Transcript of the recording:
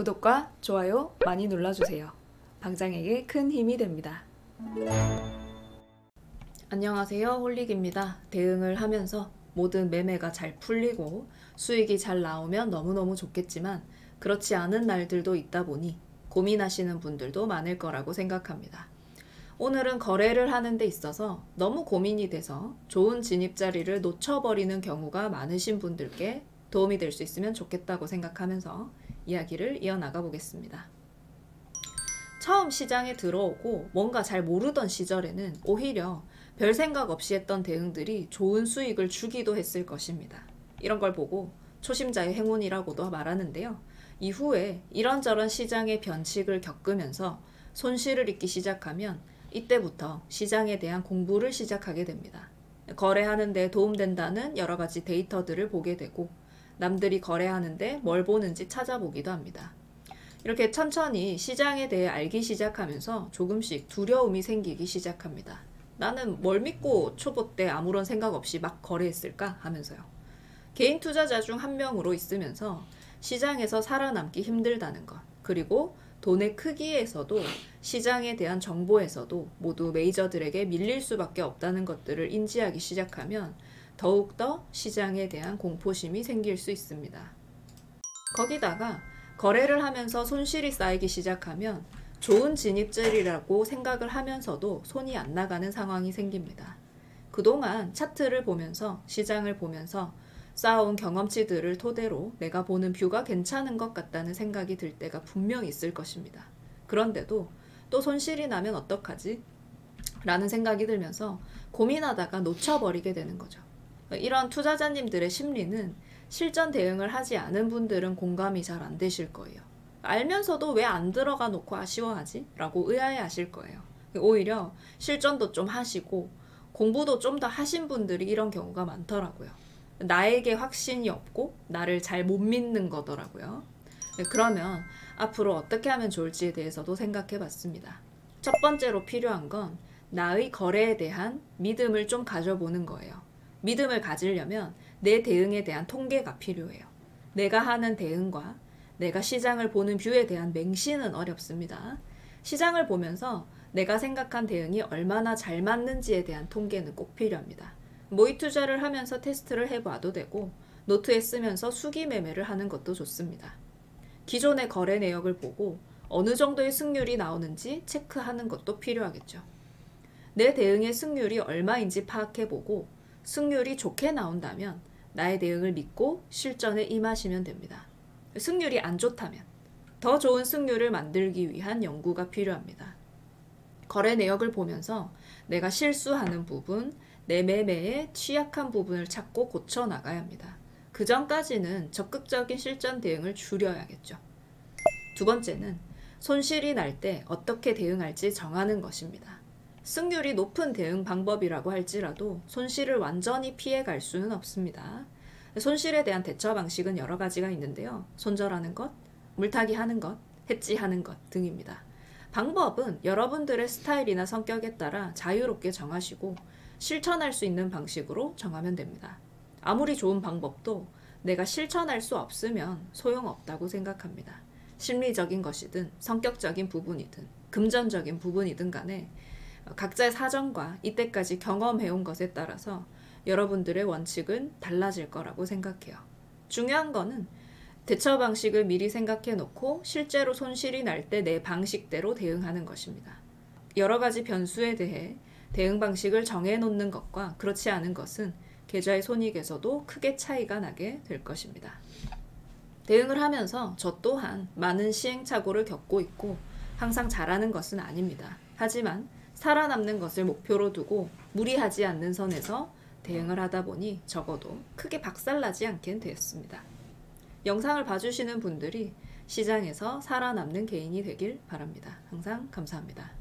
구독과 좋아요 많이 눌러주세요. 방장에게 큰 힘이 됩니다. 안녕하세요, 홀릭입니다. 대응을 하면서 모든 매매가 잘 풀리고 수익이 잘 나오면 너무너무 좋겠지만 그렇지 않은 날들도 있다 보니 고민하시는 분들도 많을 거라고 생각합니다. 오늘은 거래를 하는 데 있어서 너무 고민이 돼서 좋은 진입 자리를 놓쳐버리는 경우가 많으신 분들께 도움이 될 수 있으면 좋겠다고 생각하면서 이야기를 이어나가 보겠습니다. 처음 시장에 들어오고 뭔가 잘 모르던 시절에는 오히려 별 생각 없이 했던 대응들이 좋은 수익을 주기도 했을 것입니다. 이런 걸 보고 초심자의 행운이라고도 말하는데요. 이후에 이런저런 시장의 변칙을 겪으면서 손실을 입기 시작하면 이때부터 시장에 대한 공부를 시작하게 됩니다. 거래하는 데 도움된다는 여러 가지 데이터들을 보게 되고 남들이 거래하는데 뭘 보는지 찾아보기도 합니다. 이렇게 천천히 시장에 대해 알기 시작하면서 조금씩 두려움이 생기기 시작합니다. 나는 뭘 믿고 초보 때 아무런 생각 없이 막 거래했을까 하면서요. 개인 투자자 중 한 명으로 있으면서 시장에서 살아남기 힘들다는 것, 그리고 돈의 크기에서도 시장에 대한 정보에서도 모두 메이저들에게 밀릴 수밖에 없다는 것들을 인지하기 시작하면 더욱더 시장에 대한 공포심이 생길 수 있습니다. 거기다가 거래를 하면서 손실이 쌓이기 시작하면 좋은 진입자리라고 생각을 하면서도 손이 안 나가는 상황이 생깁니다. 그동안 차트를 보면서 시장을 보면서 쌓아온 경험치들을 토대로 내가 보는 뷰가 괜찮은 것 같다는 생각이 들 때가 분명히 있을 것입니다. 그런데도 또 손실이 나면 어떡하지? 라는 생각이 들면서 고민하다가 놓쳐버리게 되는 거죠. 이런 투자자님들의 심리는 실전 대응을 하지 않은 분들은 공감이 잘 안 되실 거예요. 알면서도 왜 안 들어가 놓고 아쉬워하지? 라고 의아해하실 거예요. 오히려 실전도 좀 하시고 공부도 좀 더 하신 분들이 이런 경우가 많더라고요. 나에게 확신이 없고 나를 잘 못 믿는 거더라고요. 그러면 앞으로 어떻게 하면 좋을지에 대해서도 생각해 봤습니다. 첫 번째로 필요한 건 나의 거래에 대한 믿음을 좀 가져보는 거예요. 믿음을 가지려면 내 대응에 대한 통계가 필요해요. 내가 하는 대응과 내가 시장을 보는 뷰에 대한 맹신은 어렵습니다. 시장을 보면서 내가 생각한 대응이 얼마나 잘 맞는지에 대한 통계는 꼭 필요합니다. 모의 투자를 하면서 테스트를 해봐도 되고 노트에 쓰면서 수기 매매를 하는 것도 좋습니다. 기존의 거래 내역을 보고 어느 정도의 승률이 나오는지 체크하는 것도 필요하겠죠. 내 대응의 승률이 얼마인지 파악해보고 승률이 좋게 나온다면 나의 대응을 믿고 실전에 임하시면 됩니다. 승률이 안 좋다면 더 좋은 승률을 만들기 위한 연구가 필요합니다. 거래 내역을 보면서 내가 실수하는 부분, 내 매매에 취약한 부분을 찾고 고쳐 나가야 합니다. 그 전까지는 적극적인 실전 대응을 줄여야겠죠. 두 번째는 손실이 날 때 어떻게 대응할지 정하는 것입니다. 승률이 높은 대응 방법이라고 할지라도 손실을 완전히 피해갈 수는 없습니다. 손실에 대한 대처 방식은 여러 가지가 있는데요. 손절하는 것, 물타기 하는 것, 해지하는 것 등입니다. 방법은 여러분들의 스타일이나 성격에 따라 자유롭게 정하시고 실천할 수 있는 방식으로 정하면 됩니다. 아무리 좋은 방법도 내가 실천할 수 없으면 소용없다고 생각합니다. 심리적인 것이든 성격적인 부분이든 금전적인 부분이든 간에 각자의 사정과 이때까지 경험해온 것에 따라서 여러분들의 원칙은 달라질 거라고 생각해요. 중요한 거는 대처 방식을 미리 생각해 놓고 실제로 손실이 날 때 내 방식대로 대응하는 것입니다. 여러 가지 변수에 대해 대응 방식을 정해 놓는 것과 그렇지 않은 것은 계좌의 손익에서도 크게 차이가 나게 될 것입니다. 대응을 하면서 저 또한 많은 시행착오를 겪고 있고 항상 잘하는 것은 아닙니다. 하지만 살아남는 것을 목표로 두고 무리하지 않는 선에서 대응을 하다 보니 적어도 크게 박살나지 않게 되었습니다. 영상을 봐주시는 분들이 시장에서 살아남는 개인이 되길 바랍니다. 항상 감사합니다.